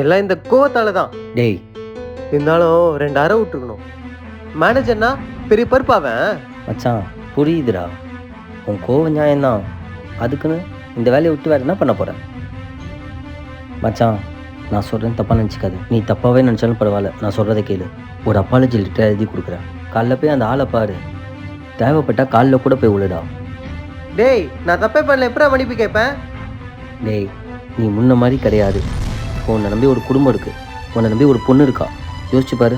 எல்லாம் இந்த கோவத்தால தான். டேய் இருந்தாலும் 2 அரை விட்டுருக்கணும். மேனேஜர்னா பெரிய பருப்பாவன். மச்சான் புரியுதுடா, உன் கோவம் நியாயம்தான். அதுக்குன்னு இந்த வேலையை விட்டு வேறு என்ன பண்ண போகிற? மச்சான் நான் சொல்கிறேன், தப்பாக நினச்சிக்காது. நீ தப்பாகவே நினச்சாலும் பரவாயில்ல, நான் சொல்கிறத கேளு. ஒரு அப்பாலஜி லெட்டர் எழுதி கொடுக்குறேன். காலைல போய் அந்த ஆளை பாரு, தேவைப்பட்டால் காலில் கூட போய் விழுடா. டேய் நான் தப்பே பண்ணல, எப்படா மன்னிப்பு கேட்பேன்? டேய் நீ முன்ன மாதிரி கிடையாது. உன்னை நம்பி ஒரு குடும்பம் இருக்குது, உன்னை நம்பி ஒரு பொண்ணு இருக்கா. யோசிச்சு பாரு.